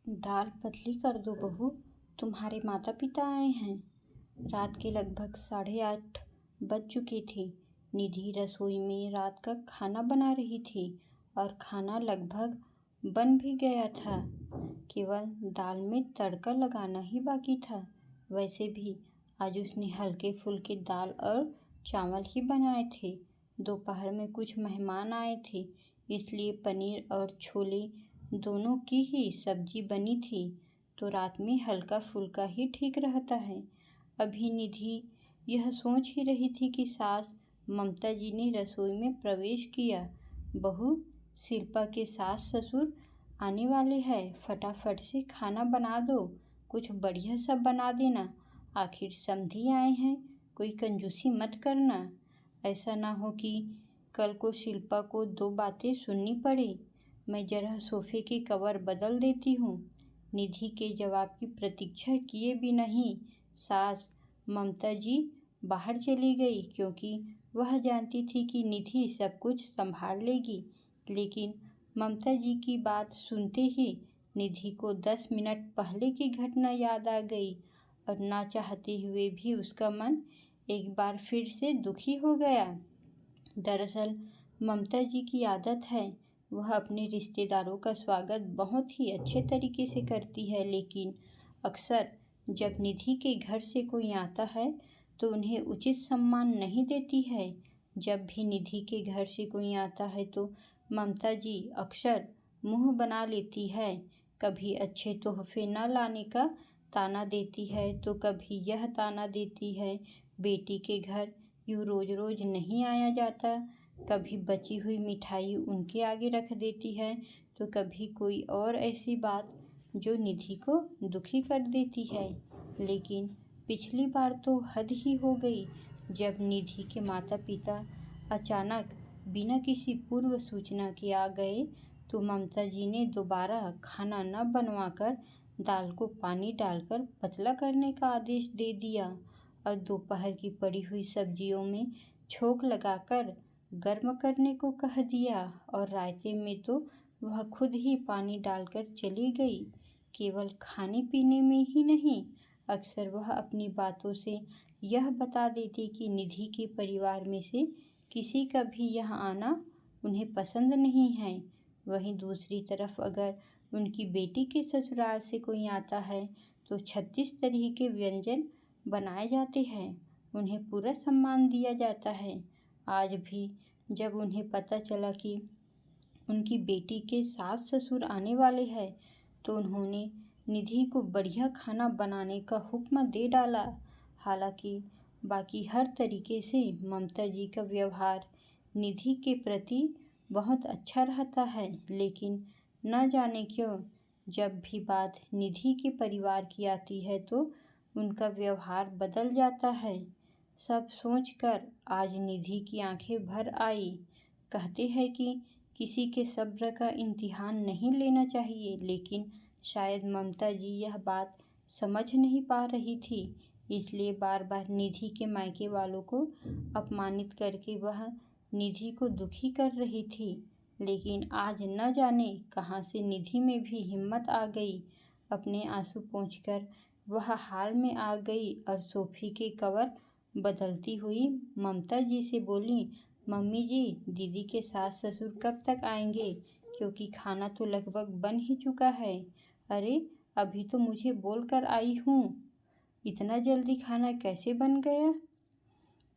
दाल पतली कर दो बहू, तुम्हारे माता पिता आए हैं। रात के लगभग 8:30 बज चुके थे। निधि रसोई में रात का खाना बना रही थी और खाना लगभग बन भी गया था। केवल दाल में तड़का लगाना ही बाकी था। वैसे भी आज उसने हल्के फुल्के दाल और चावल ही बनाए थे। दोपहर में कुछ मेहमान आए थे, इसलिए पनीर और छोले दोनों की ही सब्जी बनी थी, तो रात में हल्का फुल्का ही ठीक रहता है। अभी निधि यह सोच ही रही थी कि सास ममता जी ने रसोई में प्रवेश किया। बहू, शिल्पा के सास ससुर आने वाले हैं, फटाफट से खाना बना दो, कुछ बढ़िया सा बना देना। आखिर समधी आए हैं, कोई कंजूसी मत करना। ऐसा ना हो कि कल को शिल्पा को 2 बातें सुननी पड़े। मैं जरा सोफे के कवर बदल देती हूँ। निधि के जवाब की प्रतीक्षा किए भी नहीं सास ममता जी बाहर चली गई, क्योंकि वह जानती थी कि निधि सब कुछ संभाल लेगी। लेकिन ममता जी की बात सुनते ही निधि को 10 मिनट पहले की घटना याद आ गई और ना चाहते हुए भी उसका मन एक बार फिर से दुखी हो गया। दरअसल ममता जी की आदत है, वह अपने रिश्तेदारों का स्वागत बहुत ही अच्छे तरीके से करती है, लेकिन अक्सर जब निधि के घर से कोई आता है तो उन्हें उचित सम्मान नहीं देती है। जब भी निधि के घर से कोई आता है तो ममता जी अक्सर मुंह बना लेती है। कभी अच्छे तोहफे न लाने का ताना देती है तो कभी यह ताना देती है, बेटी के घर यूँ रोज रोज नहीं आया जाता। कभी बची हुई मिठाई उनके आगे रख देती है तो कभी कोई और ऐसी बात जो निधि को दुखी कर देती है। लेकिन पिछली बार तो हद ही हो गई, जब निधि के माता पिता अचानक बिना किसी पूर्व सूचना के आ गए तो ममता जी ने दोबारा खाना न बनवाकर दाल को पानी डालकर पतला करने का आदेश दे दिया और दोपहर की पड़ी हुई सब्जियों में छोंक लगाकर गर्म करने को कह दिया और रायते में तो वह खुद ही पानी डालकर चली गई। केवल खाने पीने में ही नहीं, अक्सर वह अपनी बातों से यह बता देती कि निधि के परिवार में से किसी का भी यहाँ आना उन्हें पसंद नहीं है। वहीं दूसरी तरफ अगर उनकी बेटी के ससुराल से कोई आता है तो 36 तरह के व्यंजन बनाए जाते हैं, उन्हें पूरा सम्मान दिया जाता है। आज भी जब उन्हें पता चला कि उनकी बेटी के सास ससुर आने वाले हैं तो उन्होंने निधि को बढ़िया खाना बनाने का हुक्म दे डाला। हालांकि बाकी हर तरीके से ममता जी का व्यवहार निधि के प्रति बहुत अच्छा रहता है, लेकिन न जाने क्यों जब भी बात निधि के परिवार की आती है तो उनका व्यवहार बदल जाता है। सब सोचकर आज निधि की आंखें भर आई। कहते हैं कि किसी के सब्र का इम्तिहान नहीं लेना चाहिए, लेकिन शायद ममता जी यह बात समझ नहीं पा रही थी, इसलिए बार बार निधि के मायके वालों को अपमानित करके वह निधि को दुखी कर रही थी। लेकिन आज न जाने कहाँ से निधि में भी हिम्मत आ गई। अपने आंसू पोंछकर वह हाल में आ गई और सोफे के कवर बदलती हुई ममता जी से बोली, मम्मी जी, दीदी के सास ससुर कब तक आएंगे, क्योंकि खाना तो लगभग बन ही चुका है। अरे, अभी तो मुझे बोल कर आई हूँ, इतना जल्दी खाना कैसे बन गया?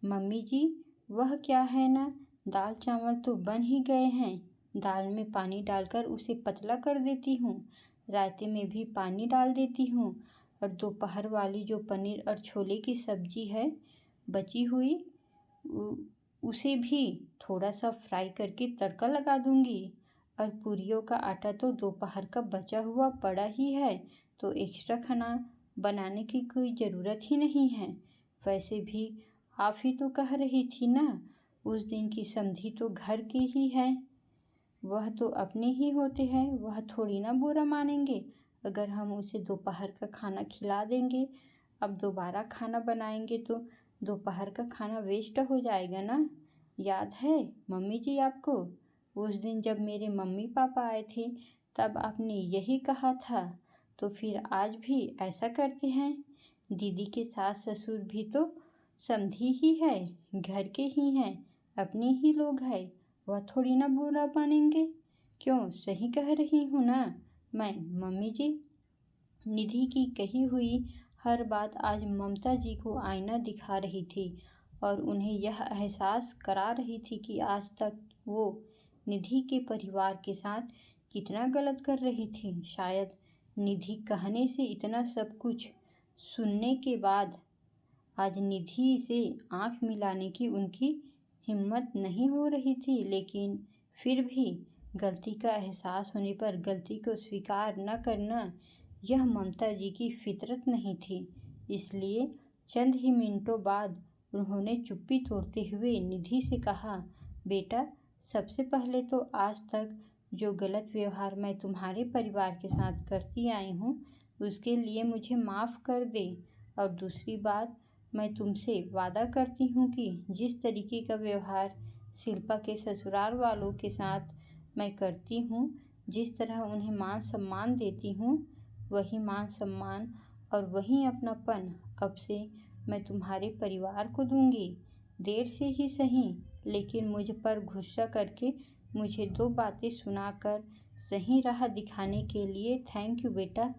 मम्मी जी, वह क्या है ना, दाल चावल तो बन ही गए हैं। दाल में पानी डालकर उसे पतला कर देती हूँ, रायते में भी पानी डाल देती हूँ और दोपहर वाली जो पनीर और छोले की सब्जी है बची हुई उसे भी थोड़ा सा फ्राई करके तड़का लगा दूंगी। और पूरियों का आटा तो दोपहर का बचा हुआ पड़ा ही है, तो एक्स्ट्रा खाना बनाने की कोई ज़रूरत ही नहीं है। वैसे भी आप ही तो कह रही थी ना, उस दिन की समधी तो घर की ही है, वह तो अपने ही होते हैं, वह थोड़ी ना बुरा मानेंगे अगर हम उसे दोपहर का खाना खिला देंगे। अब दोबारा खाना बनाएंगे तो दोपहर का खाना वेस्ट हो जाएगा ना। याद है मम्मी जी आपको, उस दिन जब मेरे मम्मी पापा आए थे तब आपने यही कहा था, तो फिर आज भी ऐसा करते हैं। दीदी के सास ससुर भी तो समधी ही है, घर के ही हैं, अपने ही लोग हैं, वह थोड़ी ना बुरा मानेंगे। क्यों, सही कह रही हूँ ना मैं मम्मी जी? निधि की कही हुई हर बात आज ममता जी को आईना दिखा रही थी और उन्हें यह एहसास करा रही थी कि आज तक वो निधि के परिवार के साथ कितना गलत कर रही थी। शायद निधि कहने से इतना सब कुछ सुनने के बाद आज निधि से आंख मिलाने की उनकी हिम्मत नहीं हो रही थी, लेकिन फिर भी गलती का एहसास होने पर गलती को स्वीकार न करना यह ममता जी की फितरत नहीं थी। इसलिए चंद ही मिनटों बाद उन्होंने चुप्पी तोड़ते हुए निधि से कहा, बेटा, सबसे पहले तो आज तक जो गलत व्यवहार मैं तुम्हारे परिवार के साथ करती आई हूँ उसके लिए मुझे माफ़ कर दे। और दूसरी बात, मैं तुमसे वादा करती हूँ कि जिस तरीके का व्यवहार शिल्पा के ससुराल वालों के साथ मैं करती हूँ, जिस तरह उन्हें मान सम्मान देती हूँ, वही मान सम्मान और वही अपनापन अब से मैं तुम्हारे परिवार को दूंगी। देर से ही सही, लेकिन मुझ पर गुस्सा करके मुझे 2 बातें सुनाकर सही राह दिखाने के लिए थैंक यू बेटा।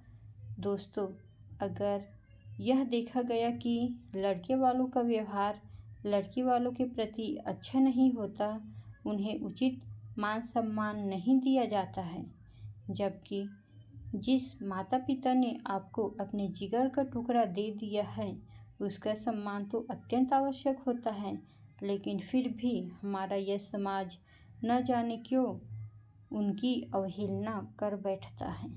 दोस्तों, अगर यह देखा गया कि लड़के वालों का व्यवहार लड़की वालों के प्रति अच्छा नहीं होता, उन्हें उचित मान सम्मान नहीं दिया जाता है, जबकि जिस माता पिता ने आपको अपने जिगर का टुकड़ा दे दिया है उसका सम्मान तो अत्यंत आवश्यक होता है, लेकिन फिर भी हमारा यह समाज न जाने क्यों उनकी अवहेलना कर बैठता है।